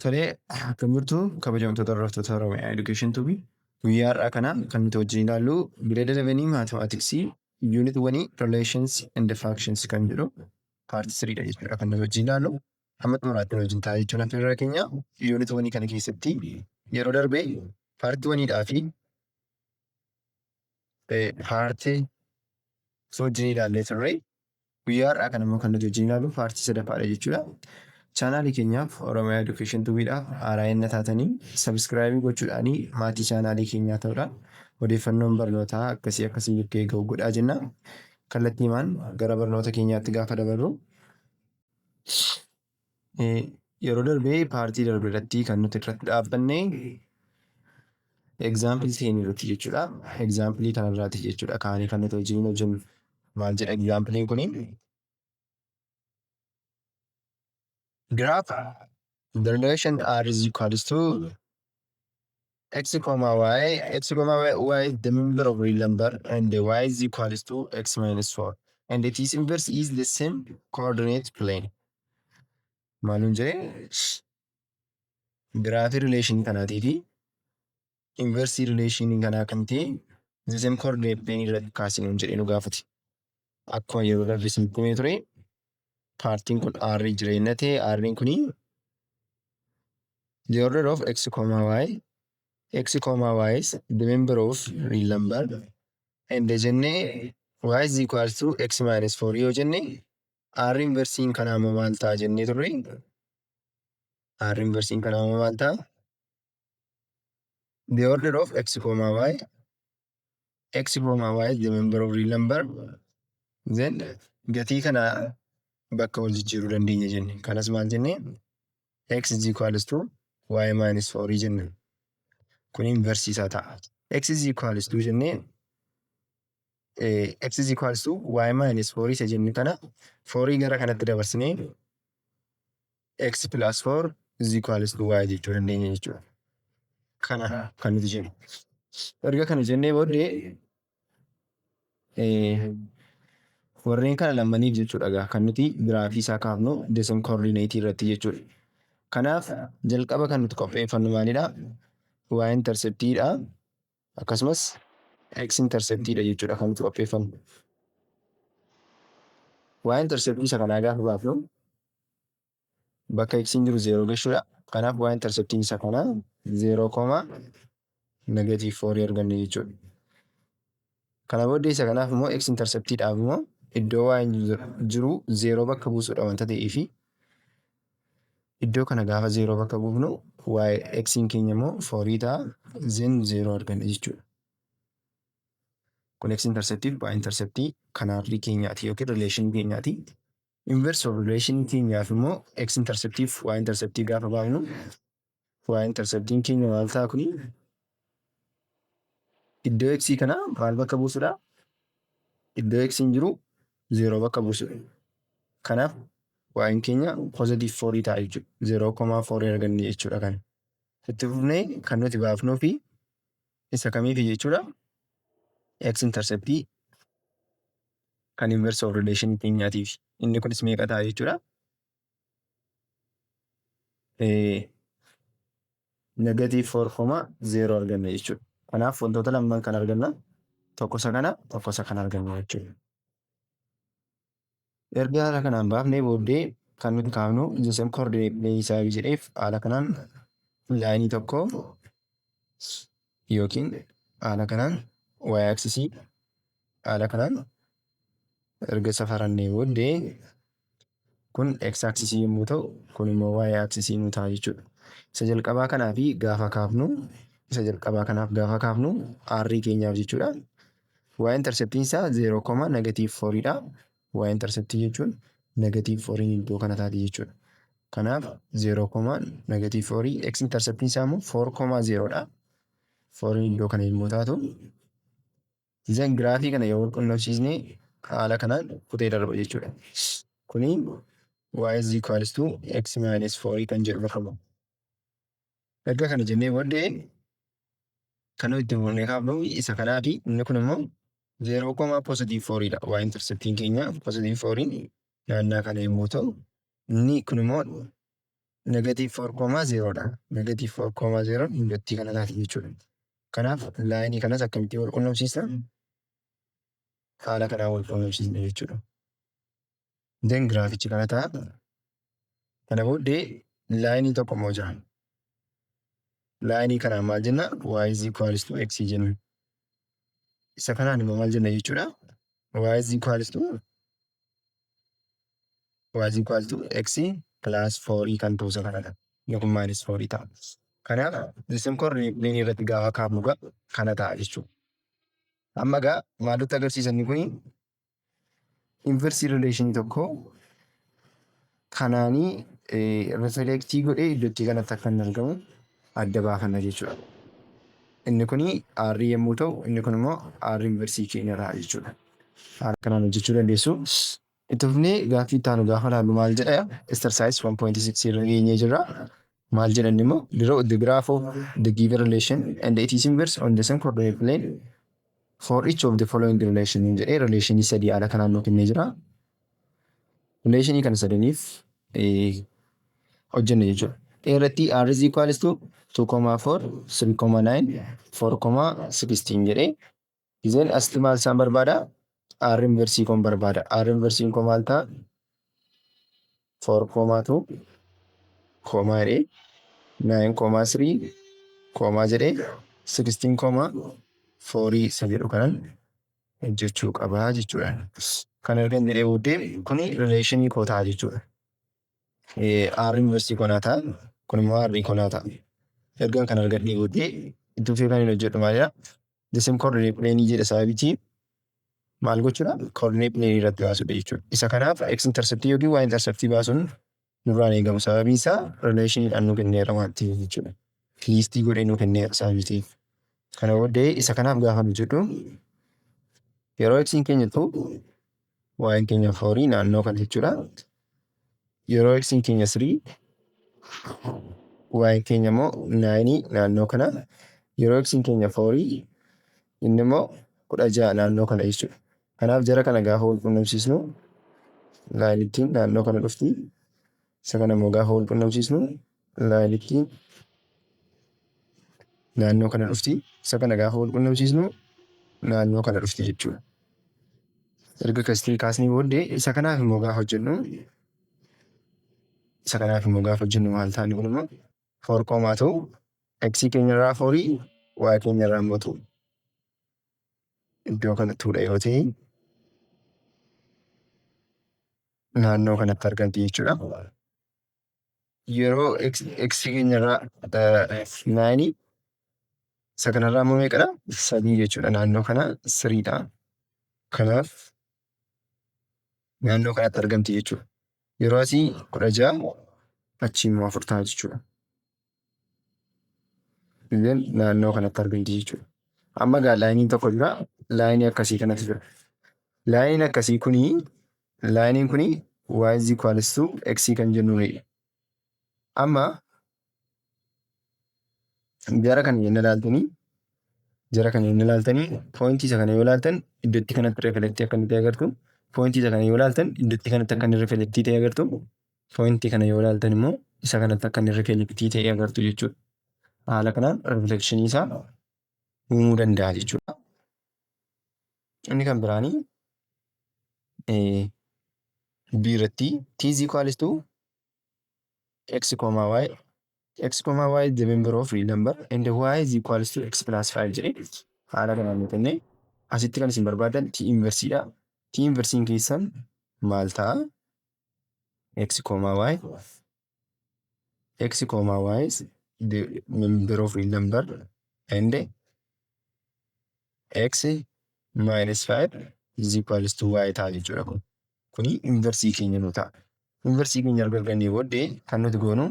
Tolee, kan jirtu kabajamtoota hordoftoota Oromiyaa Education Tuubii guyyaa har'aa kana kan nuti wajjin ilaallu Grade 11 Mathematicsii Unit 1 Relations and Functions kan jedhu Part 3dha jechuudha kan nuti wajjin ilaallu. Hamma xumuraatti nu wajjin taa'aa jechuun affeerraa keenya Unit 1 kana keessatti yeroo darbe Part 1dhaa fi Part wajjin ilaallee turre. Guyyaa har'aa kana immoo kan nuti wajjin ilaallu Part 3dha jechuudha. Chaanaalii keenyaaf Oromiyaa Education Tuubiidhaaf haaraa inni taatanii sabskraayibii gochuudhaanii maatii chaanaalii keenyaa ta'uudhaan odeeffannoon barnootaa akkasii akka ga'u godhaa jenna. Kallattiimaan gara barnoota keenyaatti gaafa dabarru yeroo darbee paartii darbe irratti kan nuti irratti dhaabbanne egzaampilii seenii irratti jechuudha. Egzaampilii kanarraati jechuudha kaanii kan nuti wajjin hojjennu. Maal jedha egzaampiliin kuni? Graph the relation R is equals to x comma y. X comma y is the member of real number and the y is equals to x minus 4 and its inverse is the same coordinate plane. Maalun jedhee graafii relation kanaatii fi inverse relation kanaa kan ta'e the same coordinate plane irratti kaasinuun jedhee nu gaafate. Akkuma yeroo darbe isinitti himee ture. Paartiin kun R jireenya ta'e R'n kuni the order of x comma y. X comma y is the member of real number and jennee y is equals to x minus 4 yoo jenne R inversiin kanaa immoo maal ta'a jennee turre. R inversiin kanaa immoo maal ta'a? The order of x comma y. X comma y is the member of real number. Then gatii kana bakka wal jijjiiruu dandeenya jenne. Kanas maal jenne? X is equals to y minus 4 jenne. Kun inversii isaa ta'a. X is equals to jennee x is equals to y minus 4 isa jenne kana 4 gara kanatti dabarsinee x plus 4 is equals to y jechuu dandeenya jechuudha. Kana kan nuti jennu. Erga kana jennee booddee warreen kana lamaniif jechuudha kan nuti giraafii isaa kaafnu the same coordinate irratti jechuudha. Kanaaf jalqaba kan nuti qopheeffannu maalidha? Y interceptiidha. Akkasumas x interceptiidha jechuudha kan nuti qopheeffannu. Y interceptii isa kanaa gaafa baafnu bakka x jiru 0 gashuudha. Kanaaf Y interceptiin isa kanaa 0,-4 arganne jechuudha. Kana booddee isa kanaaf immoo x interceptiidhaaf immoo iddoo Y jiru 0 bakka buusuudha wanta ta'eefi iddoo kana gaafa 0 bakka buufnu x keenya immoo 4 ta'a zen 0 arganne jechuudha. Kun x interceptiif y interceptii kanaarrii keenyaati yookiin relation keenyaati. Inverse of relation keenyaaf immoo x interceptiif y interceptii gaafa baafnu y interceptiin keenya maal ta'a kuni? Iddoo x kana maal bakka buusuudha? Iddoo x jiru 0 bakka buusuudha. Kanaaf y keenya positive 4 ta'a jechuudha. 0,4 arganne jechuudha kan. Itti fufnee kan nuti baafnuu fi isa kamiifi jechuudha? X interceptii kan inverse of relation keenyaatiif. Inni kunis meeqa ta'a jechuudha? -4,0 arganne jechuudha. Kanaaf wantoota lamaan kan arganna tokko isa kana tokko isa kana arganna jechuudha. Erga haala kanaan baafnee booddee kan nuti kaafnu the same coordinate plane isaa jedheef haala kanaan laayinii tokko yookiin haala kanaan y axis haala kanaan erga safarannee booddee kun x axis yommuu ta'u kun immoo y axis nu ta'a jechuudha. Isa jalqabaa kanaaf gaafa kaafnu r keenyaaf jechuudha. Y interceptiin isaa 0,-4 dha. Y interceptii jechuun -4 iddoo kana taati jechuudha. Kanaaf 0,-4 x interceptiin isaa immoo 4,0 dha. 4 iddoo kana yommuu taatu zan giraafii kana yoo qunnamsiisne haala kanaan kutee darba jechuudha. Kuni y is equals to x minus 4 kan jedhu bakka bu'a. Erga kana jennee booddee kan nuti itti fuunee kaafnu isa kanaa fi inni kun immoo 0,4 dha. Y interceptiin keenya +4 naannaa kana yommuu ta'u inni kun immoo -4,0dha. -4,0 iddootti kana taati jechuudha. Kanaaf laayinii kanas akkamitti wal quunnamsiisna? Haala kanaan wal quunnamsiisna jechuudha. Then giraafichi kana ta'a. Kana booddee laayinii tokko immoo jira. Laayinii kanaan maal jenna? Y is equals to X jenna. Isa kanaan immoo maal jenna jechuudha? Y is equals to X plus 4 kan ta'u isa kanadha. Yookiin -4 ta'a. Kanaaf distinct coordinate irratti gaafa kaafnu kana ta'a jechuudha. Amma maal nutti agarsiisan kuni inversii rileeshinii tokko kanaanii rifleektii godhee iddootti kanatti akka inni argamu adda baafanna jechuudha. Inni kuni R yommuu ta'u, inni kun immoo R inversii keenya ta'a jechuudha. Haala kanaan hojjechuu dandeessu. Itti fufnee gaaffii itti aanu gaafa ilaallu maal jedha? Exercise 1.6 irra geenyee jirra. Maal jedhan immoo draw the graph of the given relation and it is inverse on the same coordinate plane for each of the following relation jedhee relationii sadii haala kanaan nuuf kennee jira. Relationii kana sadaniif hojjenna jechuudha. Irratti R is equals to 2,4, 3,9, 4,16 jedhee izeen asitti maal isaan barbaada? R inversii kun barbaada. R inversiin kun maal ta'a? 4,2, jedhee 9,3, jedhee 16,4 isa jedhu kanan hojjechuu qabaa jechuudha. Kana erga jedhee booddee kuni relationii koo ta'a jechuudha. R inversii konaa ta'a. Kun immoo R konaa ta'a. Ergaan kana argadhee booddee itti fufee kan hin hojjedhu maalidha? The same coordinate plane jedha sababiitii maal gochuudha? Coordinate plane irratti baasudha jechuudha. Isa kanaaf X interceptii yookiin Y interceptii baasuun nurraan eegamu. Sababiin isaa relationidhaan nu kenneera waan ta'eef jechuudha. Liistii godhee nu kenneera sababiitiif. Kana booddee isa kanaaf gaafa hojjedhu yeroo X keenya ta'u Y keenya 4 naannoo kana jechuudha. Yeroo X keenya 3 Y keenya immoo 9 naannoo kana. Yeroo X keenya 4 inni immoo 16 naannoo kana jechuudha. Kanaaf jara kana gaafa wal quunnamsiisnu laayinittiin naannoo kana dhufti. Isa kana immoo gaafa wal quunnamsiisnu laayinittiin naannoo kana dhufti. Isa kana gaafa wal quunnamsiisnu naannoo kana dhufti jechuudha. Erga kastiin kaasnii booddee isa kanaaf immoo gaafa hojjennu maal ta'ani kun immoo 4 ta'u X keenya irraa 4 Y keenya irraa immoo 2 iddoo kana 2dha yoo ta'e naannoo kanatti argamti jechuudha. Yeroo X keenya irraa 9 isa kanarraa immoo meeqadha? 3 jechuudha. Naannoo kana 3dha. Kanaaf naannoo kanatti argamti jechuudha. Yeroo asii 16 achii immoo 4 ta'a jechuudha. Naannoo kanatti argamti jechuudha. Amma laayiniin tokko jira. Laayinii akkasii kanatti jira. Laayiniin kuni Y is equals to X kan jennuunidha. Amma jara kana yenna ilaaltanii poointii isa kana yoo ilaaltan iddootti kanatti reflektii akka inni ta'e agartu. Poointii isa kana yoo ilaaltan iddootti kanatti akka inni reflektii ta'e agartu. Poointii kana yoo ilaaltan immoo isa kanatti akka inni reflektii ta'e agartu jechuudha. Haala kanaan reflekshinii isaa uumuu danda'a jechuudha. Inni kan biraanii B irratti T is equals to X, Y. X, Y is the member of real number and Y is equals to X plus 5 jedhee haala kanaan nu kenne. Asitti kan isin barbaadan T inversiidha. T inversiin keessan maal ta'a? X, Y. X, Y is the member of real number and X minus 5 is equals to Y ta'a jechuudha kun. Kuni inversii keenya nu ta'a. Inversii keenya argannee booddee kan nuti goonu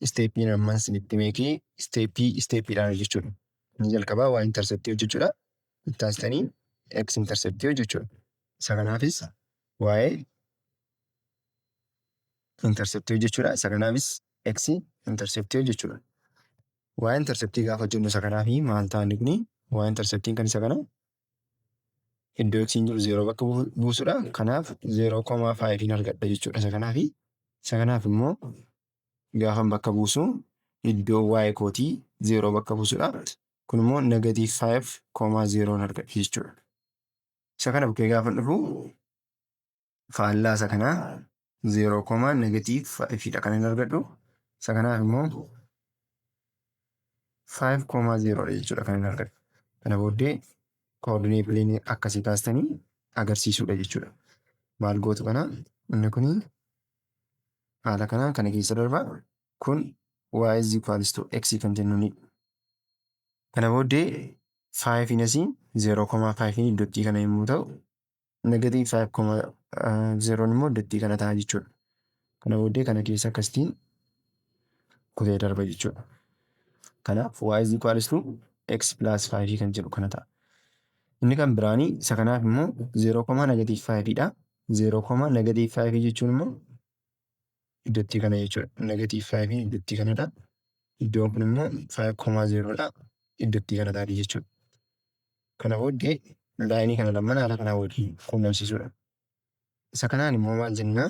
isteeppiin ammaan isinitti meekee isteeppiidhaan jechuudha. Inni jalqabaa Y interceptii hojjechuudha. Itti aansitanii X interceptii hojjechuudha. Isa kanaafis Y interceptii hojjechuudha. Isa kanaafis X interceptii hojjechuudha. Y interceptii gaafa hojjennu isa kanaafi maal ta'ani kuni Y interceptiin kan isa kana iddoo X jiru 0 bakka buusudha. Kanaaf 0,5 argadha jechuudha isa kanaafi. Isa kanaaf immoo gaafan bakka buusu iddoo y kootii 0 bakka buusudha. Kun immoo negative 5,0 argadhe jechuudha. Isa kana bukkee gaafan dhufu faallaa isa kanaa 0,-5 dha kan hin argadhu. Isa kanaaf immoo 5,0 jechuudha kan hin argadhu. Kana booddee koordinee pileenii akkasii kaastanii agarsiisuudha jechuudha. Maal gootu kana inni kun haala kanaan kana keessa darba. Kun y is equals to x kan jennuuni. Kana booddee 5 asiin 0,5 iddootti kana yommuu ta'u negative 5,0 immoo iddootti kana ta'a jechuudha. Kana booddee kana keessa akkasitiin kutee darba jechuudha. Kanaaf y is equals to x plus 5 kan jedhu kana ta'a. Inni kan biraanii isa kanaaf immoo 0,-5 dha. 0,-5 jechuun immoo iddootti kana jechuudha. Negative 5 iddootti kanadha. Iddoon kun immoo 5,0 dha. Iddootti kana ta'a jechuudha. Kana booddee laayinii kana lamaan haala kanaa waliin quunnamsiisuudha. Isa kanaan immoo maal jennaa?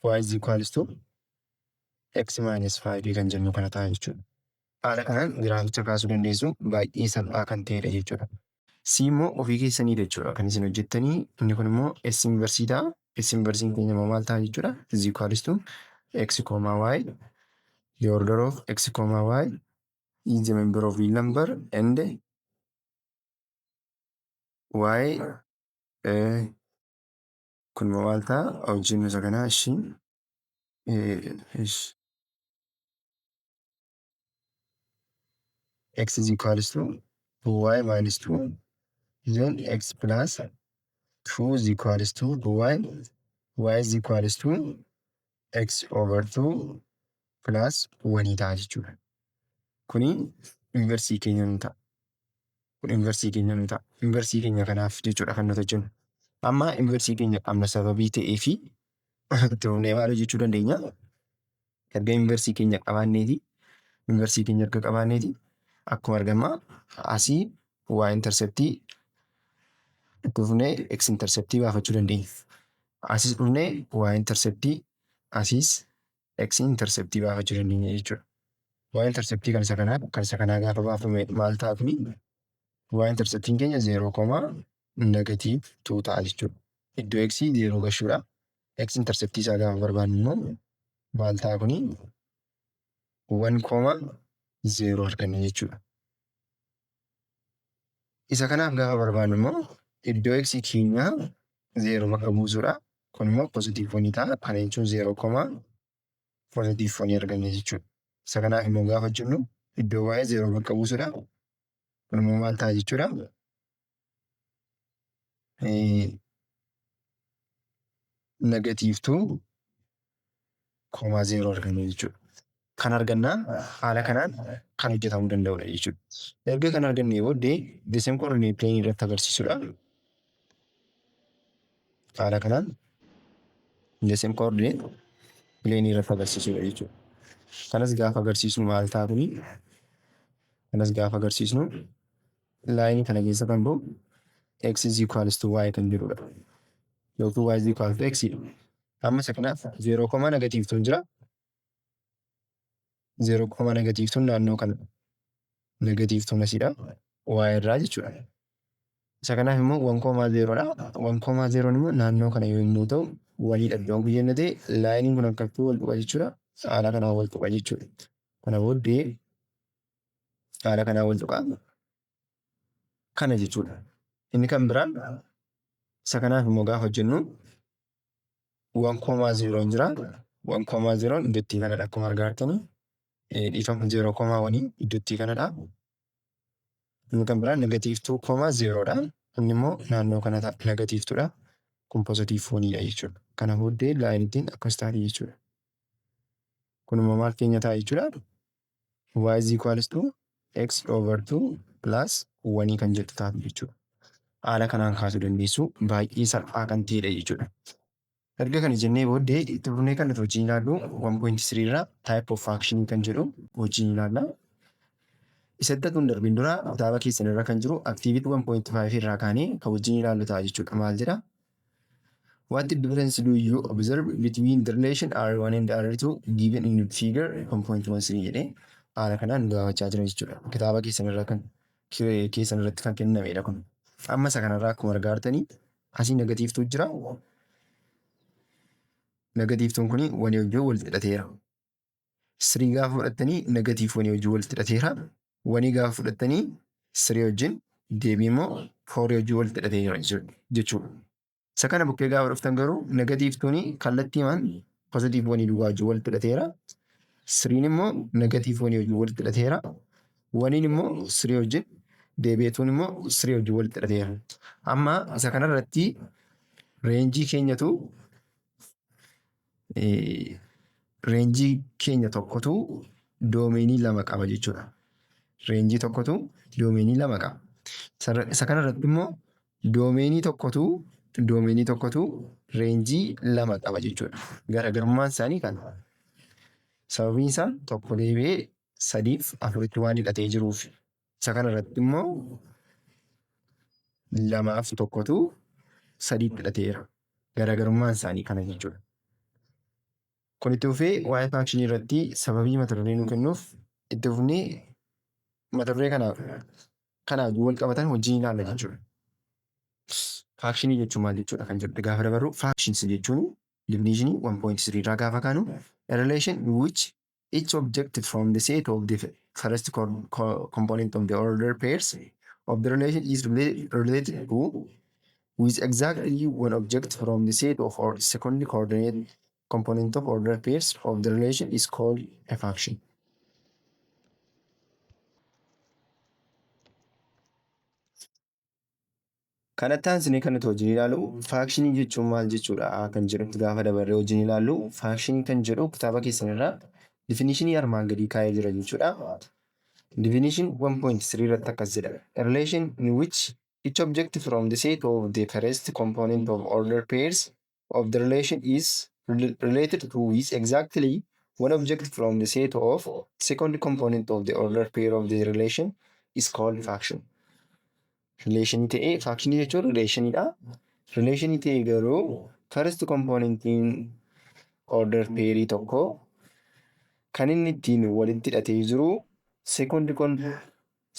Y is equals to x minus 5 kan jennu kana ta'a jechuudha. Haala kanaan giraaficha kaasuu dandeessu baay'ee salphaa kan ta'edha jechuudha. C immoo ofii keessanii jechuudha kan isin hojjettanii. Inni kun immoo S inversii ta'a. S inversiin keenya immoo maal ta'a jechuudha? Is equals to x, y. The order of x, y is a member of real number and y kun immoo maal ta'a? Hojjennu isa kanaa x is equals to 2y minus 2, then x plus 2 is equals to 2y, y is equals to x over 2 plus 1 ta'a jechuudha. Kuni inversii keenya nu ta'a. Inversii keenya kanaaf jechuudha kan nuti hojjennu. Amma inversii keenya qabna sababii ta'ee fi itti fufnee maal hojjechuu dandeenya? Erga inversii keenya qabaanneeti akkuma argamaa asii y interceptii itti fufnee x interceptii baafachuu dandeenya. Asiis dhufnee y interceptii asiis x interceptii baafachuu dandeenya jechuudha. Y interceptii kan isa kanaa gaafa baafame maal ta'a kuni? Y interceptiin keenya 0,-2 ta'a jechuudha. Iddoo x 0 gashuudha. X interceptii isaa gaafa barbaannu immoo maal ta'a kuni? 1,0 arganna jechuudha. Isa kanaaf gaafa barbaannu immoo iddoo x keenya 0 bakka buusuudha. Kun immoo positive 1 ta'a. Kana jechuun 0,1 arganna jechuudha. Isa kanaaf immoo gaafa jennu iddoo y 0 bakka buusuudha. Kun immoo maal ta'a jechuudha? Negative 2,0 arganna jechuudha. Kan argannaa haala kanaan kan hojjetamuu danda'udha jechuudha. Erga kan argannee booddee the coordinate plane irratti agarsiisuudha. Haala kanaan the coordinate plane irratti agarsiisuudha jechuudha. Kanas gaafa agarsiisnu maal ta'a kuni? Kanas gaafa agarsiisnu laayinii kana keessa kan ba'u x is equals to y kan jedhudha. Yookiin y is equals to x dha. Amma isa kanaaf 0,-2 jira. 0,-2 naannoo kana -2 asidha. Y irraa jechuudha. Isa kanaaf immoo 1,0 dha. 1,0 immoo naannoo kana yommuu ta'u waliidha iddoon kun jenne ta'e laayiniin kun akkattuu wal tuqa jechuudha. Haala kanaan wal tuqa jechuudha. Kana booddee haala kanaan wal tuqa kana jechuudha. Inni kan biraan isa kanaaf immoo gaafa hojjennu 1,0 jira. 1,0 iddootti kanadha akkuma argaa jirtanii. Dhiifama 0,1 iddootti kanadha. Inni kan biraan -2,0 dha. Inni immoo naannoo kana ta'a negative 2 dha. Kun positive 1 dha jechuudha. Kana booddee laayinitiin akkas ta'a jechuudha. Kun immoo maal keenya ta'a jechuudha? Y is equals to x over 2 plus 1 kan jettu ta'a jechuudha. Haala kanaan kaasuu dandeessu baay'ee salphaa kan ta'edha jechuudha. Erga kana jennee booddee itti fufnee kan nuti wajjin ilaallu 1.3 irraa type of action kan jedhu wajjin ilaalla. Isatti kun darbiin dura kitaaba keessan irra kan jiru activity 1.5 irraa kaanee kan wajjin ilaallu ta'a jechuudha. Maal jedha? What difference do you observe between the relation R1 and R2 given in figure 1.13 jedhee haala kanaan gaafachaa jira jechuudha. Kitaaba keessan irratti kan kennamedha kun. Amma isa kanarraa akkuma argaa jirtanii asii negatiivtuu jira. Negatiivtuun kun walii wajjin walitti hidhateera. 3 gaafa fudhattanii negatiif walii wajjin walitti hidhateera. 1 gaafa fudhattanii 3 wajjin deebii immoo 4 wajjin walitti hidhateera jechuudha. Isa kana bukkee gaafa dhuftan garuu negatiivtuun kallattiimaan pozitiif wanii duwwaa wajjin walitti hidhateera. 3 immoo negatiif wanii wajjin walitti hidhateera. 1 immoo 3 wajjin deebi'eetuun immoo 3 wajjin walitti hidhateera. Amma isa kanarratti reenjii keenya tokkotu doomeenii 2 qaba jechuudha. Reenjii tokkotu doomeenii 2 qaba. Isa kanarratti immoo doomeenii tokkotu reenjii 2 qaba jechuudha. Garaagarummaan isaanii kana. Sababiin isaa tokko deebi'ee 3 fi 4tti waan hidhatee jiruuf. Isa kanarratti immoo 2 fi 1tu 3tti hidhateera. Garaagarummaan isaanii kana jechuudha. Kun itti fufee waa'ee faakshinii irratti sababii mata duree nuu kennuuf itti fufnee mata duree kanaaf wal qabatan wajjin ilaalla jechuudha. Faakshinii jechuun maal jechuudha kan jedhu gaafa dabarru faakshins jechuun definition 1.3 irraa gaafa kaanu a relation in which each object from the set of the first component of the order pairs of the relation is related to with exactly one object from the set of or second coordinate component of order pairs of the relation is called a faction. Kanatti aansinee kan nuti wajjin ilaallu faakshinii jechuun maal jechuudha kan jedhutti gaafa dabarree wajjin ilaallu faakshinii kan jedhu kitaaba keessan irraa definishinii armaan gadii kaa'ee jira jechuudha. Definition 1.3 irratti akkas jedha. A relation in which each object from the set of the first component of order pairs of the relation is related to with exactly one object from the set of second component of the order pair of the relation is called faction. Relationii ta'ee faakshinii jechuun relationidha. Relationii ta'ee garuu first componentiin order pairii tokko kan inni ittiin walitti hidhatee jiru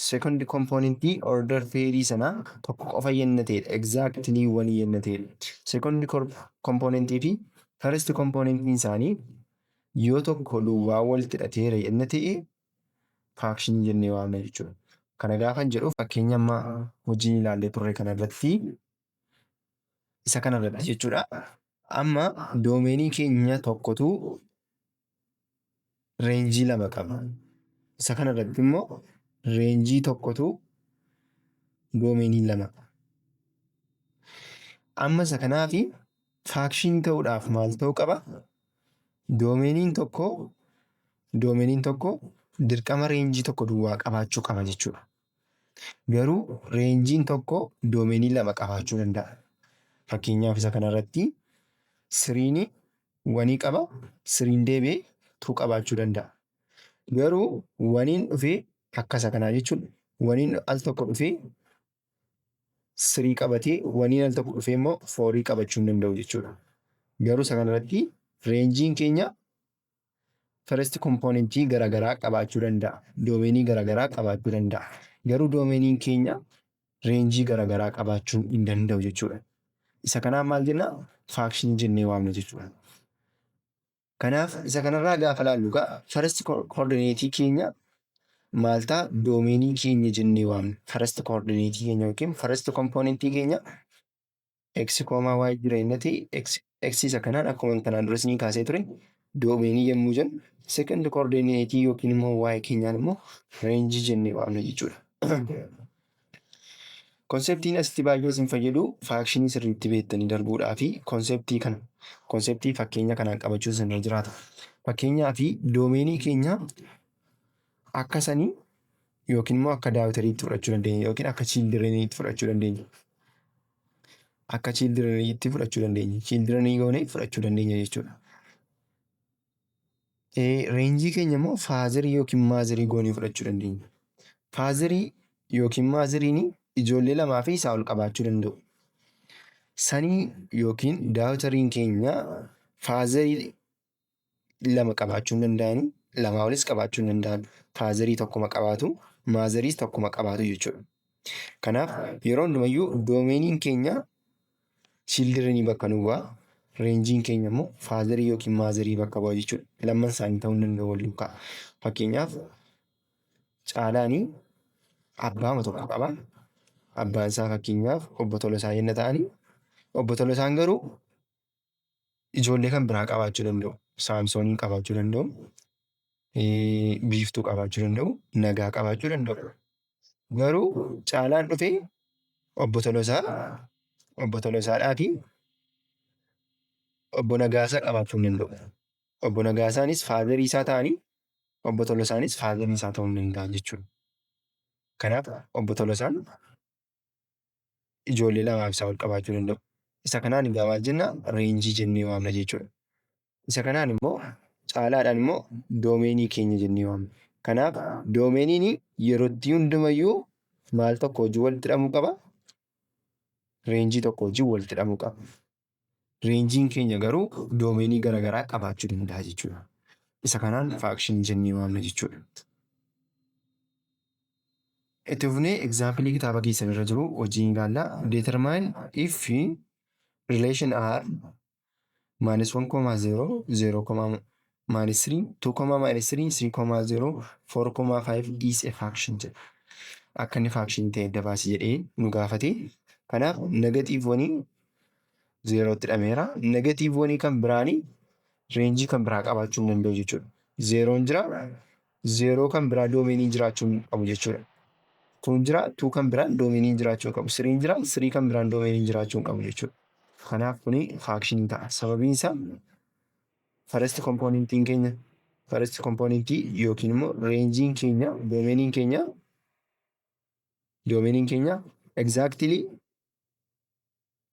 second componentii order pairii sana tokko qofa yennateedha. Exactly one yennateedha. Second componentii fi first componentiin isaanii yoo tokko duwwaa walitti hidhateera yenna ta'e faakshinii jennee waamna jechuudha. Kana gaafan jedhu fakkeenya ammaa wajjin ilaallee turre kanarratti isa kanarratti jechuudha. Amma doomeenii keenya tokkotu reenjii 2 qaba. Isa kanarratti immoo reenjii tokkotu doomeenii 2. Amma isa kanaafi faakshinii ta'uudhaaf maal ta'uu qaba? Doomeniin tokko dirqama reenjii tokko duwwaa qabaachuu qaba jechuudha. Garuu reenjiin tokko doomenii 2 qabaachuu danda'a. Fakkeenyaaf isa kanarratti 3 1 qaba, 3 deebi'ee 2 qabaachuu danda'a. Garuu 1 dhufee akka isa kanaa jechuudha. 1 al tokko dhufee 3 qabatee 1 al tokko dhufee immoo 4 qabachuu hin danda'u jechuudha. Garuu isa kanarratti reenjiin keenya first componentii garaagaraa qabaachuu danda'a. Doomenii garaagaraa qabaachuu danda'a. Garuu doomeniin keenya reenjii garaagaraa qabaachuu hin danda'u jechuudha. Isa kanaaf maal jenna? Faakshinii jennee waamna jechuudha. Kanaaf isa kanarraa gaafa laallu first coordinateii keenya maal ta'a? Doomenii keenya jennee waamna. First coordinateii keenya yookiin first componentii keenya x, y jira inni ta'e x isa kanaan akkuma kanaan dura isinii kaasee ture doomenii yommuu jennu second coordinateii yookiin immoo y keenyaan immoo reenjii jennee waamna jechuudha. Konseptiin asitti baay'ee isin fayyadu faakshinii sirriitti beektanii darbuudhaa fi konseptii fakkeenya kanaan qabachuu isin irra jiraata. Fakkeenyaa fi doomenii keenya akka sanii yookiin immoo akka daawitariitti fudhachuu dandeenya yookiin akka chiildireniitti fudhachuu dandeenya. Akka chiildireniitti fudhachuu dandeenya. Chiildirenii goonee fudhachuu dandeenya jechuudha. Reenjii keenya immoo faazarii yookiin maazarii goonee fudhachuu dandeenya. Faazarii yookiin maazariin ijoollee 2 fi isaa ol qabaachuu danda'u. sanii yookiin daawutariin keenya faazarii lama qabaachuu hin danda'anii, lamaa olis qabaachuu hin danda'an. Faazarii tokkuma qabaatu, maazariis tokkuma qabaatu jechuudha. Kanaaf yeroo hundumayyuu doomeeniin keenya childirenii bakka nu bu'a. Reenjiin keenya immoo faazarii yookiin maazarii bakka bu'a jechuudha. Lamman isaanii ta'uu hin danda'u waliin ka'a. Fakkeenyaaf Caalaanii abbaama tokko qaba. Abbaan isaa fakkeenyaaf obbo Tolosaa yenna ta'anii, obbo Tolosaan garuu ijoollee kan biraa qabaachuu danda'u. Saamsooniin qabaachuu danda'u. Biiftuu qabaachuu danda'u. Nagaa qabaachuu danda'u. Garuu Caalaan dhufee obbo Tolosaadhaa fi obbo Nagaasaa qabaachuu hin danda'u. Obbo Nagaasaanis faazarii isaa ta'anii, obbo Tolosaanis faazarii isaa ta'uu hin danda'an jechuudha. Kanaaf obbo Tolosaan ijoollee lamaaf isaa ol qabaachuu danda'u. Isa kanaan egaa maal jenna? Reenjii jennee waamna jechuudha. Isa kanaan immoo Caalaadhaan immoo doomeenii keenya jennee waamna. Kanaaf doomeeniin yerootti hundumayyuu maal tokko wajjin walitti hidhamuu qaba? Reenjii tokko wajjin walitti hidhamuu qaba. Reenjiin keenya garuu doomeenii garaagaraa qabaachuu danda'a jechuudha. Isa kanaan faakshinii jennee waamna jechuudha. Itti fufnee egzaampilii kitaaba keessan irra jiru wajjin ilaalla. Determine if relation R minus 1,0, 0, minus 3, 2, minus 3, 3,0, 4,5 is a faction jedha. Akka inni faakshinii ta'e adda baasi jedhee nu gaafate. Kanaaf negatiivonni 0tti hidhameera. Negatiivonni kan biraanii reenjii kan biraa qabaachuu hin danda'u jechuudha. 0 jira. 0 kan biraa doomeenii jiraachuu hin qabu jechuudha. 2 jira. 2 kan biraan doomeenii jiraachuu qabu. 3 jira. 3 kan biraan doomeenii jiraachuu hin qabu jechuudha. Kanaaf kuni faakshinii ta'a. Sababiin isaa first kompoonentiin keenya, first kompoonentii yookiin immoo reenjiin keenya, doomeenii keenya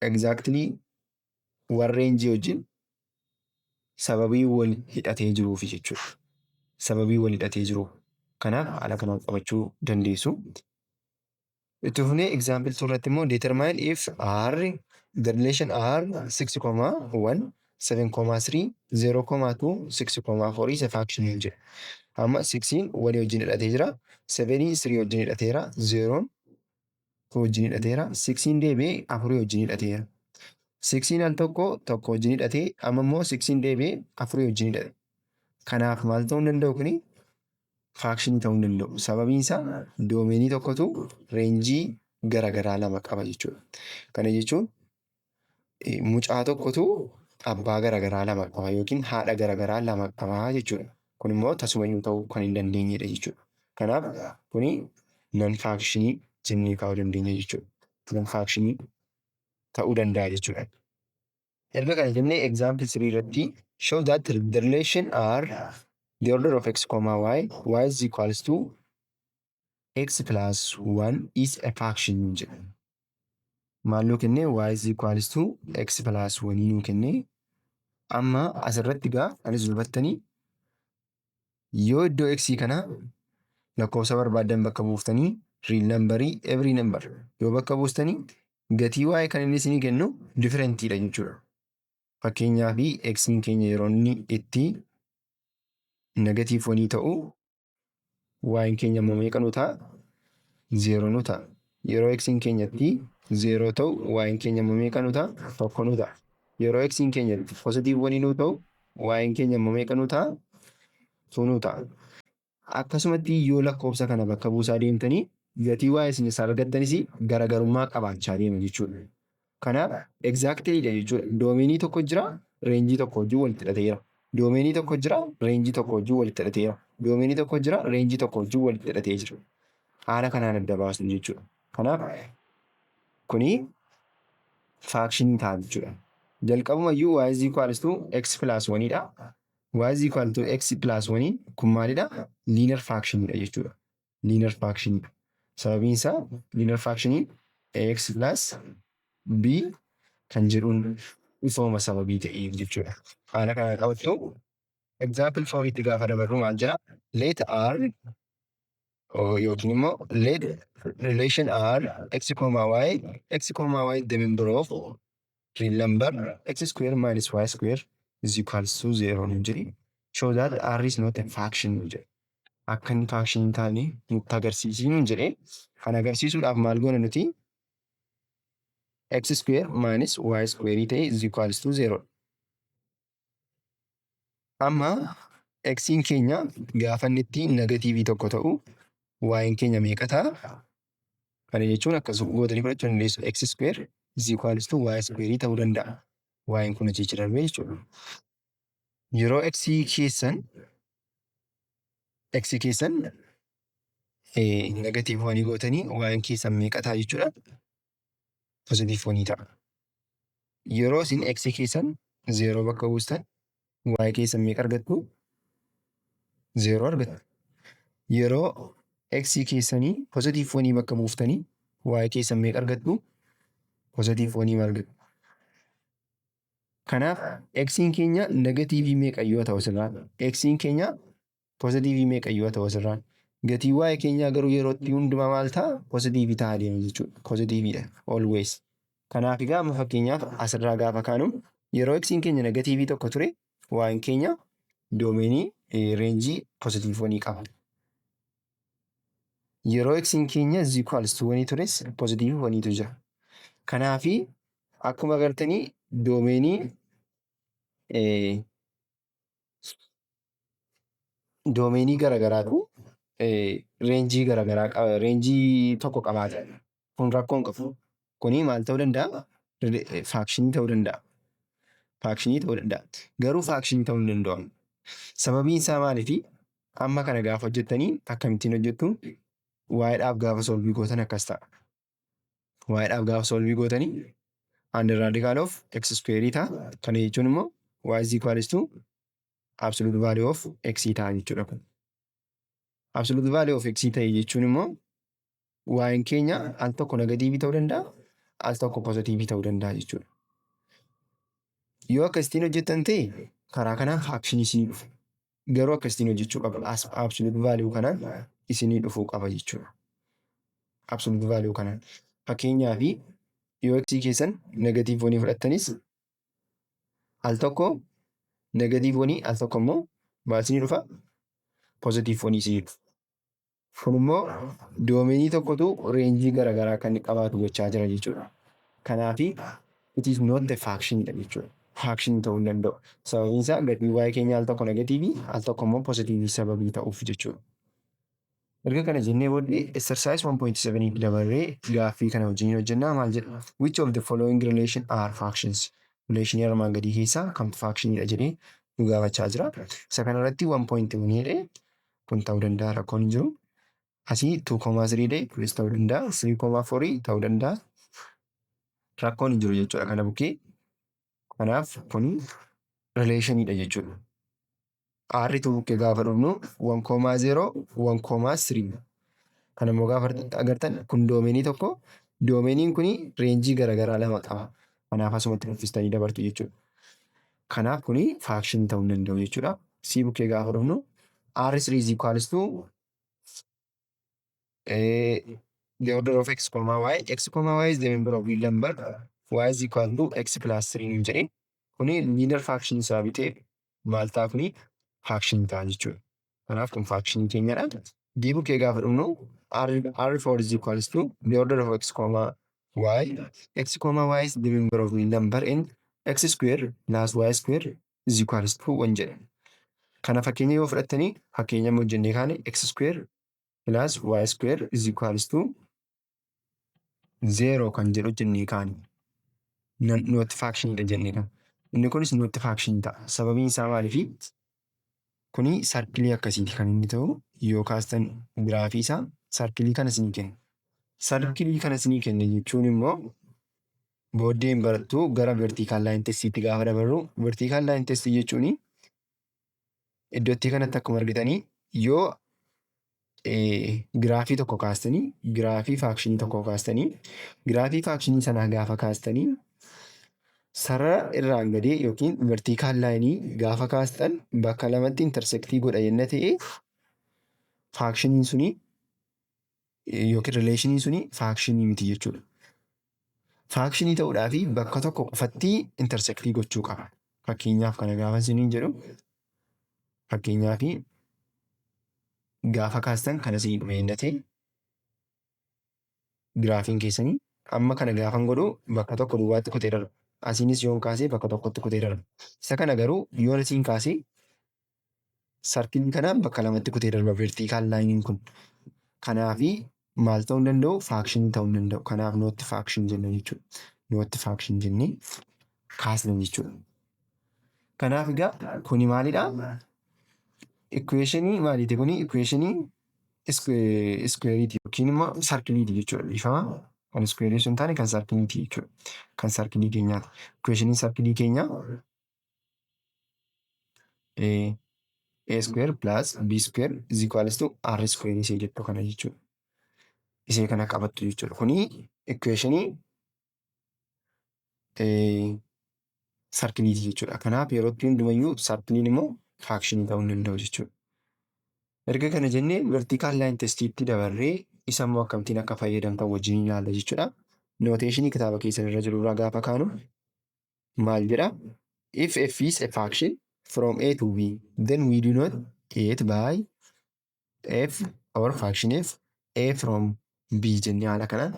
exactly warra reenjii wajjin sababii wal hidhatee jiruufi jechuudha. Sababii wal hidhatee jiruuf. Kanaaf haala kanaan qabachuu dandeessu. Itti fufnee example 2 irratti immoo determine if R, the relation R 6,1, 7,3, 0,2, 6,4 is a faction jedha. Amma 6 walii wajjin hidhatee jira. 7 3 wajjin hidhateera. 0 2 wajjin hidhateera. 6 deebi'ee 4 wajjin hidhateera. 6 al tokko wajjin hidhatee amma immoo 6 deebi'ee 4 wajjin hidhate. Kanaaf maal ta'uu hin danda'u kuni? Faakshinii ta'uu hin danda'u. Sababiin isaa doomeenii tokkotu reenjii garaagaraa lama qaba jechuudha. Kana jechuun mucaa tokkotu abbaa garaagaraa lama qaba yookiin haadha garaagaraa lama qaba jechuudha. Kun immoo tasumayyuu ta'uu kan hin dandeenyedha jechuudha. Kanaaf kuni nan faakshinii jennee kaa'uu dandeenya jechuudha. Nan faakshinii ta'uu danda'a jechuudha. Erga kana jennee example 3 irratti show that the relation R, the order of x, y is equals to x plus 1 is a faction jedha. Maal nuu kennee? Y is equals to x plus 1 nuu kennee. Amma asirratti gaa anis dubattanii yoo iddoo x kana lakkoofsa barbaadan bakka buuftanii real numberii every number yoo bakka buustanii gatii y kan inni isinii kennu differentiidha jechuudha. Fakkeenyaaf x keenya yeroo inni itti negatiif 1 ta'u y keenya immoo meeqa nu ta'a? 0 nu ta'a. Yeroo x keenyatti 0 ta'u y keenya immoo meeqa nu ta'a? 1 nu ta'a. Yeroo x keenyatti positive 1 nu ta'u y keenya immoo meeqa nu ta'a? 2 nu ta'a. Akkasumatti yoo lakkoofsa kana bakka buusaa deemtanii gatii y isin isaa argattanis garaagarummaa qabaachaa deema jechuudha. Kanaaf exactlyidha jechuudha. Doomeenii tokko jira, reenjii tokko wajjin walitti hidhateera. Doomeenii tokko jira, reenjii tokko wajjin walitti hidhateera. Doomeenii tokko jira, reenjii tokko wajjin walitti hidhatee jira. Haala kanaan adda baasu jechuudha. Kanaaf kuni faakshinii ta'a jechuudha. Jalqabumayyuu y is equals to x plus 1 dha. Y is equal to x plus 1 kun maalidha? Linear factionidha jechuudha. Linear factionidha. Sababiin isaa linear factionii x plus b kan jedhuun ifooma sababii ta'eef jechuudha. Haala kana qabattu example 4 itti gaafa dabarru maal jedha? Let R yookiin immoo let relation R x, y the member of real number x square minus y square is equals to 0 nu jedhi. Show that r is not a fraction nu jedhe. Akka inni fraction hin taane nutti agarsiisi nu jedhe. Kan agarsiisuudhaaf maal goona nuti? X square minus y square ta'e is equals to 0. Amma x'n keenya gaafa inni itti negatiivii tokko ta'u y'n keenya meeqa ta'a? Kana jechuun akkasuma gootanii fudhachuu dandeessu. X square is equals to y square ta'uu danda'a. Y'n kun achi darbee jechuudha. Yeroo x keessan negatiiv 1 gootanii y'n keessan meeqa ta'a jechuudha? Positive 1 ta'a. Yeroo isin x keessan 0 bakka buustan y keessan meeqa argattu? 0 argattu. Yeroo x keessanii positive 1 bakka buuftanii y keessan meeqa argattu? Positive 1 argattu. Kanaaf x'n keenya negatiivii meeqa yoo ta'u asirraan? X'n keenya positiivii meeqa yoo ta'u asirraan? Gatii y keenyaa garuu yeroo itti hundumaa maal ta'a? Positiivii ta'a deema jechuudha. Positiiviidha always. Kanaaf egaa amma fakkeenyaaf asirraa gaafa kaanu yeroo x'n keenya negatiivii tokko ture y'n keenya doomeenii reenjii positiiv 1 qaba. Yeroo x'n keenya is equals to 1 tures positiiv 1tu jira. Kanaafi akkuma agartanii doomeenii garagaraatu reenjii garagaraa qaba. Reenjii tokko qabaata. Kun rakkoo hin qabu. Kuni maal ta'uu danda'a? Faakshinii ta'uu danda'a. Faakshinii ta'uu danda'a. Garuu faakshinii ta'uu hin danda'u. Sababiin isaa maaliifi? Amma kana gaafa hojjettanii akkamittiin hojjettu? Y'dhaaf gaafa solvii gootan akkas ta'a. Y'dhaaf gaafa solvii gootanii under radical of x square ta'a. Kana jechuun immoo y is equals to absolute value of x ta'a jechuudha kun. Absolute value of x ta'e jechuun immoo y'n keenya al tokko negatiivii ta'uu danda'a, al tokko positiivii ta'uu danda'a jechuudha. Yoo akkasitiin hojjettan ta'e karaa kanaan faakshinii isinii dhufu. Garuu akkasitiin hojjechuu qaba. Absolute value kanaan isinii dhufuu qaba jechuudha. Absolute value kanaan. Fakkeenyaaf yoo x keessan negatiiv 1 fudhattanis al tokko negatiiv 1 al tokko immoo maal isinii dhufa? Positiiv 1 isinii dhufa. Kun immoo doomeenii tokkotu reenjii garagaraa kan qabaatu gochaa jira jechuudha. Kanaafi it is not the faction jechuudha. Faction ta'uu hin danda'u. Sababiin isaa gatii y keenya al tokko negatiivii al tokko immoo positiivii sababii ta'uuf jechuudha. Erga kana jennee booddee exercise 1.7 dabarree gaaffii kana wajjin hojjennaa maal jedha? Which of the following relation are factions? Relationii armaan gadii keessaa kamtu factioniidha jedhee nu gaafachaa jira. Isa kanarratti 1.1 jedhee kun ta'uu danda'a rakkoon hin jiru. Asii 2.3 jedhee kunis ta'uu danda'a. 3.4 ta'uu danda'a. Rakkoon hin jiru jechuudha kana bukkee. Kanaaf kun relationiidha jechuudha. R'tu bukkee gaafa dhufnu 1.0 1.3 kan immoo gaafa agartan kun doomeenii tokko doomeniin kun reenjii garagaraa lama qaba. Kanaaf asumatti nuffistanii dabartu jechuudha. Kanaaf kun faakshinii ta'uu hin danda'u jechuudha. C bukkee gaafa dhufnu R3 is equals to the order of x, y. X, y is the member of real number. Y is equal to x plus 3 nu jedhee kuni linear faction isaa bitee maal ta'a kuni faction ta'a jechuudha. Kanaaf kun faction keenyadha. D bukkee gaafa dhufnu R4 is equals to the order of x, y. X, y is the member of real number and x square plus y square is equals to 1 jedhe. Kana fakkeenya yoo fudhattanii fakkeenya hojjennee kaane x square plus y square is equals to 0 kan jedhu jennee kaane. Not faction jennee kan. Inni kunis not faction ta'a. Sababiin isaa maaliifi? Kuni sarkilii akkasiiti kan inni ta'u yoo kaastan giraafii isaa sarkilii kana isinii kenna. Sarkilii kana isinii kenna jechuun immoo booddeen barattuu gara vertical line testiitti gaafa dabarru vertical line test jechuun iddootti kanatti akkuma argitanii yoo giraafii tokko kaastanii giraafii faakshinii tokko kaastanii giraafii faakshinii sanaa gaafa kaastanii sarara irraan gadee yookiin vertical line gaafa kaastan bakka lamatti intersektii godha yenna ta'e faakshinii suni yookiin relationiin suni faakshinii miti jechuudha. Faakshinii ta'uudhaafi bakka tokko qofatti intersektii gochuu qaba. Fakkeenyaaf kana gaafa isiniin jedhu fakkeenyaafi gaafa kaastan kana isinii dhumeennate giraafiin keessanii amma kana gaafan godhu bakka tokko duwwaatti kutee darba. Asiinis yoon kaasee bakka tokkotti kutee darba. Isa kana garuu yoon isiin kaasee sarkilii kana bakka lamatti kutee darba vertiikaal laayiniin kun. Kanaafi maal ta'uu hin danda'u? Faakshinii ta'uu hin danda'u. Kanaaf nootti faakshin jenna jechuudha. Nootti faakshin jennee kaasna jechuudha. Kanaaf egaa kuni maalidhaa? Ikweeshinii maaliiti kuni? Ikweeshinii iskweeriiti yookiin immoo sarkiliiti jechuudha. Ifama kan iskweerii sun taane kan sarkiliiti jechuudha. Kan sarkilii keenyaati. Ikweeshiniin sarkilii keenyaa A square plus B square is equals to R square isee jettu kana jechuudha. Isee kana qabattu jechuudha. Kuni ikweeshinii sarkiliiti jechuudha. Kanaaf yeroo itti hundumayyuu sarkiliin immoo faakshinii ta'uu hin danda'u jechuudha. Erga kana jennee vertiikaal laayin testiitti dabarree isa immoo akkamittiin akka fayyadamtan wajjin ilaalla jechuudha. Nooteeshinii kitaaba keessan irra jiru irraa gaafa kaanu maal jedha? If F is a function from A to B, then we do not get by F or function F A from B jennee haala kanaan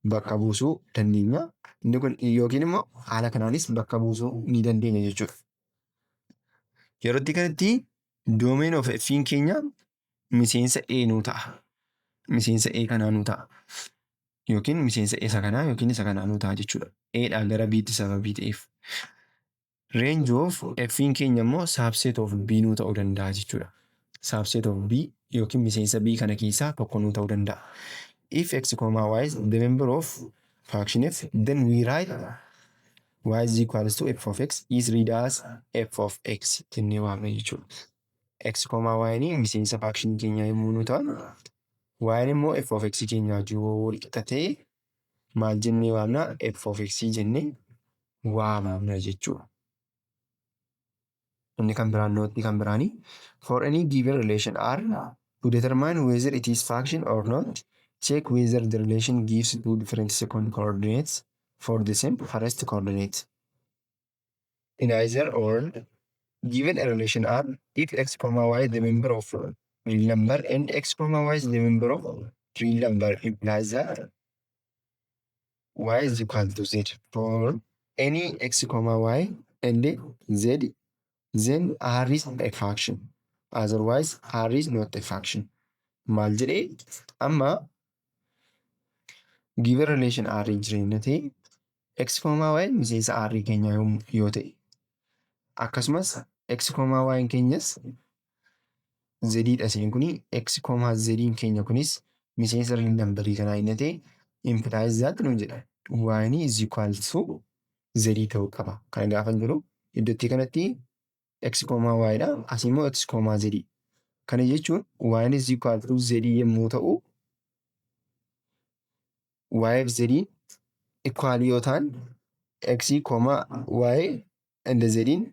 bakka buusuu dandeenya. Inni kun yookiin immoo haala kanaanis bakka buusuu ni dandeenya jechuudha. Yeroo itti kanatti doomeen of F'n keenya miseensa A nuu ta'a. Miseensa A kanaa nuu ta'a. Yookiin miseensa isa kanaa yookiin isa kanaa nuu ta'a jechuudha. A'dhaa gara B'tti sababii ta'eef. Range of F'n keenya immoo subset of B nuu ta'uu danda'a jechuudha. Subset of B yookiin miseensa B kana keessaa tokko nuu ta'uu danda'a. If X, Y is the member of function F, then we write Y is equals to F of X is read as F of X jennee waamna jechuudha. X, Y ni miseensa function keenyaa yommuu nuu ta'an, Y immoo F of X keenyaa wajjin wal qixa ta'e maal jennee waamna? F of X jennee waamna jechuudha. Inni kan biraan nootii kan biraanii for any given relation R to determine whether it is function or not, check whether the relation gives two different second coordinates for the same first coordinate. In either or, given a relation R, if X, Y is the member of real number and X, Y is the member of real number, implies that Y is equal to Z for any X, Y and Z, then R is a function. Otherwise, R is not a function. Maal jedhee amma given relation R jireenya ta'e X, Y miseensa R keenya yoo ta'e akkasumas X, Y keenyas Z dha isheen kuni X, Z keenya kunis miseensa real numberii kanaa inni ta'e implies that nuun jedha Y is equal to Z ta'uu qaba. Kana gaafa jiru iddootti kanatti X, Y dha. Asii immoo X, Z. Kana jechuun Y is equal to Z yommuu ta'u Y fi Z equal yoo ta'an X, Y and Z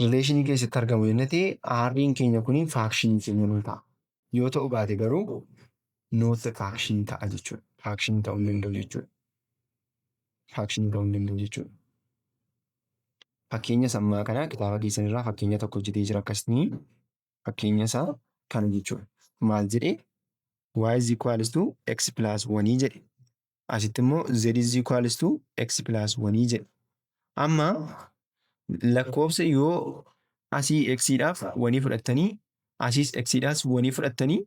relationii keessatti argamu jennee ta'e R'n keenya kuni faakshinii keenya nuu ta'a. Yoo ta'u baate garuu not faakshinii ta'a jechuudha. Faakshinii ta'uu hin danda'u jechuudha. Faakshinii ta'uu hin danda'u jechuudha. Fakkeenya sammaa kanaa kitaaba keessan irraa fakkeenya tokko hojjetee jira akkasii fakkeenya isaa kana jechuudha. Maal jedhee Y is equals to X plus 1 jedhe. Asitti immoo Z is equals to X plus 1 jedhe. Amma lakkoofsa yoo asii X'dhaaf 1 fudhattanii asiis X'dhaas 1 fudhattanii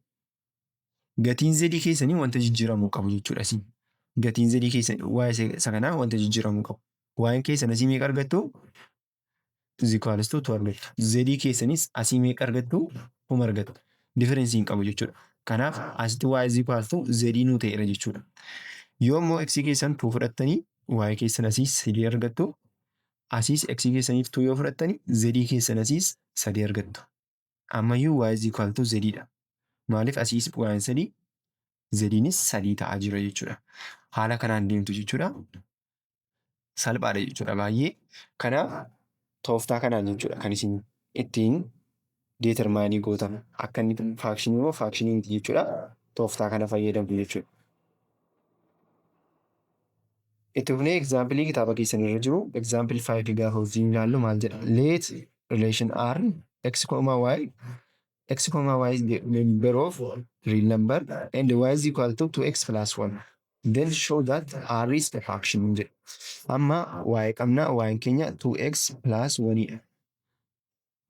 gatiin Z keessanii wanta jijjiiramuu qabu jechuudha asiin. Gatiin Z keessanii Y isa kanaa wanta jijjiiramuu qabu. Y keessan asii meeqa argattu? Is equals to 2 argattu. Z keessanis asii meeqa argattu? 1 argattu. Differensii hin qabu jechuudha. Kanaaf asitti Y is equals to Z nuu ta'eera jechuudha. Yoo immoo X keessan 2 fudhattanii Y keessan asiis 3 argattu. Asiis X keessaniif 2 yoo fudhattanii Z keessan asiis 3 argattu. Ammayyuu Y is equal to Z dha. Maaliif asiis Y 3 Znis 3 ta'aa jira jechuudha. Haala kanaan deemtu jechuudha. Salphaadha jechuudha baay'ee. Kanaaf tooftaa kanaan jechuudha kan isin ittiin deetermaanii gootan. Akka inni faakshinii moo faakshinii miti jechuudha. Tooftaa kana fayyadamtu jechuudha. Itti fufnee example kitaaba keessan irra jiru example 5 gaafa wajjin ilaallu maal jedha? Let relation R x, y x, y is the member of real number and y is equal to 2x plus 1. Then show that R is the function jedha. Amma y qabna y keenya 2x plus 1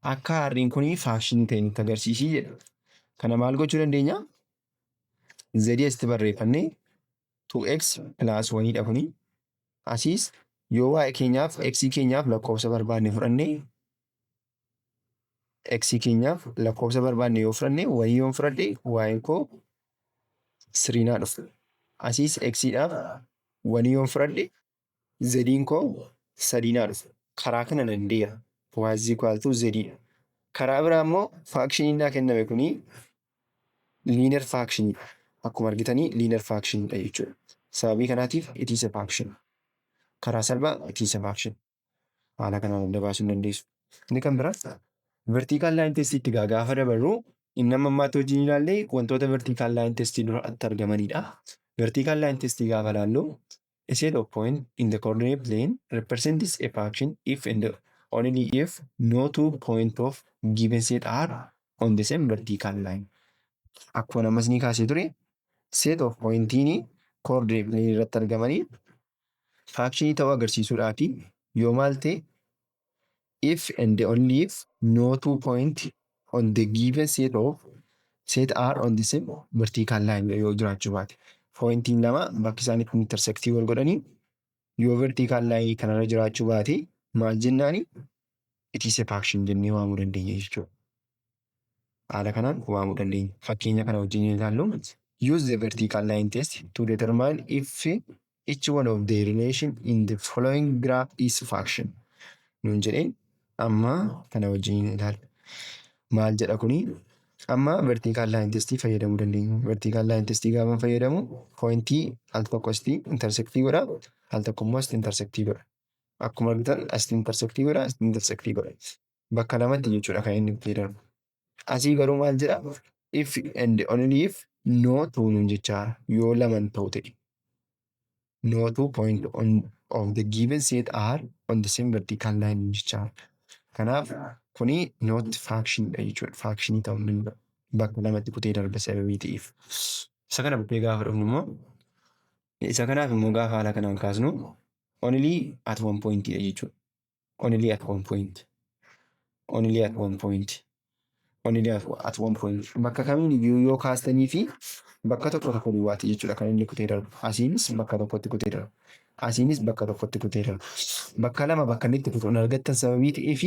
akka R'n kuni function ta'e nutti agarsiisii jedha. Kana maal gochuu dandeenya? Z asitti barreeffannee 2x plus 1dha kuni. Asiis yoo y keenyaaf x keenyaaf lakkoofsa barbaanne fudhannee x keenyaaf lakkoofsa barbaanne yoo fudhanne y yoo fudhadhe y koo 3 naa dhufa. Asiis x dhaaf 1 yoo fudhadhe z koo 3 naa dhufa. Karaa kana dandeenya. Y is equal to z dha. Karaa biraa immoo faakshiniin naa kenname kuni linear faction dha. Akkuma argitanii linear faction dha jechuudha. Sababii kanaatiif it is a faction. Karaa salphaa it is a faction. Haala kanaan adda baasuu hin dandeessu. Inni kan biraa vertical line test itti gaafa dabarru inni amma ammaatti wajjin ilaallee wantoota vertical line test duratti argamanidha. Vertical line test gaafa ilaallu a set of point in the coordinate plane represents a function if and only if no 2 point of given set are on the same vertical line. Akkuma namas ni kaasee ture set of pointiin coordinate plane irratti argamanii function ta'uu agarsiisuudhaafi yoo maal ta'e if and only if no 2 point on the given set are on the same vertical line yoo jiraachuu baate pointiin lama bakki isaan itti intersectii wal godhanii yoo vertical line kanarra jiraachuu baate maal jennaani it is a function jennee waamuu dandeenya jechuudha. Haala kanaan waamuu dandeenya. Fakkeenya kana wajjin ilaallu use the vertical line test to determine if each one of the relation in the following graph is function. Nuun jedheen amma kana wajjin ilaallu. Maal jedha kuni? Amma vertical line testii fayyadamuu dandeenya. Vertical line testii gaafa fayyadamu pointii al tokko asitti intersectii godha, al tokko immoo asitti intersectii godha. Akkuma argitan asitti intersectii godha, asitti intersectii godha. Bakka lamatti jechuudha kan inni fayyadamu. Asii garuu maal jedha? If and only if no 2 nuun jechaadha. Yoo laman ta'u ta'e. No 2 point of the given set are on the same vertical line jechaadha. Kanaaf kuni not function dha jechuudha. Function ta'uu hin danda'u. Bakka lamatti kutee darba sababii ta'eef. Isa kana bukkee gaafa dhufnu immoo isa kanaaf immoo gaafa haala kanaan kaasnu only at one point dha jechuudha. Only at one point. Only at one point. Only at one point. Bakka kamiin yoo kaastanii fi bakka tokko duwwaati jechuudha kan inni kutee darbu. Asiinis bakka tokkotti kutee darbu. Asiinis bakka tokkotti kutee darbu. Bakka lama bakka inni itti kutuun argattan sababii ta'eef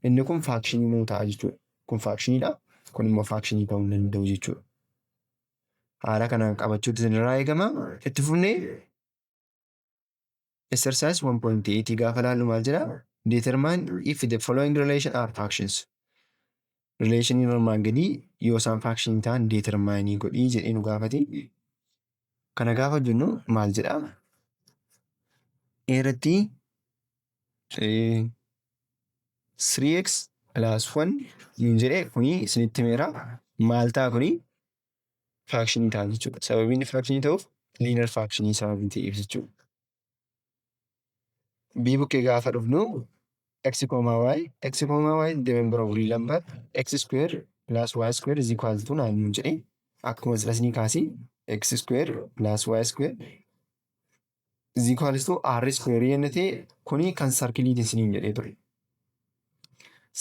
inni kun faakshinii nuu ta'a jechuudha. Kun faakshiniidha. Kun immoo faakshinii ta'uu hin danda'u jechuudha. Haala kanaan qabachuutu isinirraa eegama. Itti fufnee exercise 1.8 gaafa ilaallu maal jedha? Determine if the following relation are factions. Relation normaan gadii yoo isaan faakshinii ta'an determine godhii jedhee nu gaafate. Kana gaafa jennu maal jedha? Irratti 3x plus 1 nuun jedhee kuni isinitti himeera. Maal ta'a kuni? Faakshinii ta'a jechuudha. Sababiin faakshinii ta'uuf linear faakshinii sababii ta'eef jechuudha. B bukkee gaafa dhufnu x, y the member of real number x square plus y square is equal to 9 nuun jedhee akkuma asirratti kaasee x square plus y square is equal to r square yenna ta'e kuni kan sarkiliin isiniin jedhee ture.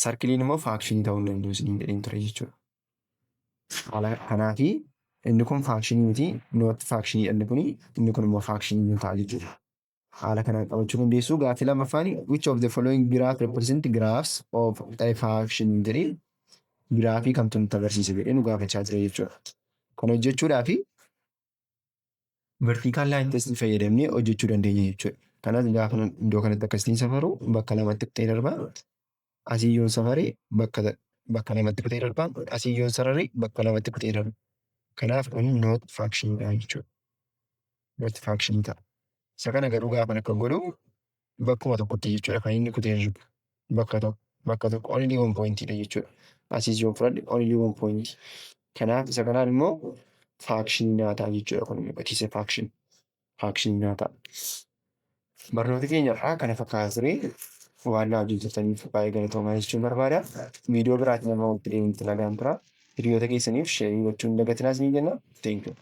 Sarkiliin immoo faakshinii ta'uu hin danda'u isiniin jedheen ture jechuudha. Haala kanaafi inni kun faakshinii miti not faakshinii inni kun immoo faakshinii nu ta'a jechuudha. Haala kanaan qabachuu dandeessu. Gaaffii lammaffaan which of the following graph represent graphs of a function jedhee giraafii kamtu nutti agarsiisa jedhee nu gaafachaa jira jechuudha. Kana hojjechuudhaafi vertical line test fayyadamnee hojjechuu dandeenya jechuudha. Kanas gaafa iddoo kanatti akkasitiin safaru bakka lamatti kutee darba. Asii yoon safare bakka lamatti kutee darba. Asii yoon sarare bakka lamatti kutee darba. Kanaaf kun not function dha jechuudha. Not function ta'a. Isa kana garuu gaafa akka godhu bakkuma tokkotti jechuudha kan inni kutee jiru. Bakka tokko only one point dha jechuudha. Asiis yoo fudhadhe only one point. Kanaaf isa kanaan immoo faakshinii naa ta'a jechuudha kun immoo it is a faction. Faakshinii naa ta'a. Barnoota keenyarraa kana fakkaata ture. Waan na hojjechiiftaniif baay'ee galatoomaa jechuun barbaada. Viidiyoo biraatiin amma walitti deebinutti nagaan tura. Hiriyoota keessaniif sheerii gochuu hin dagatinaa isiniin jenna. Thank you.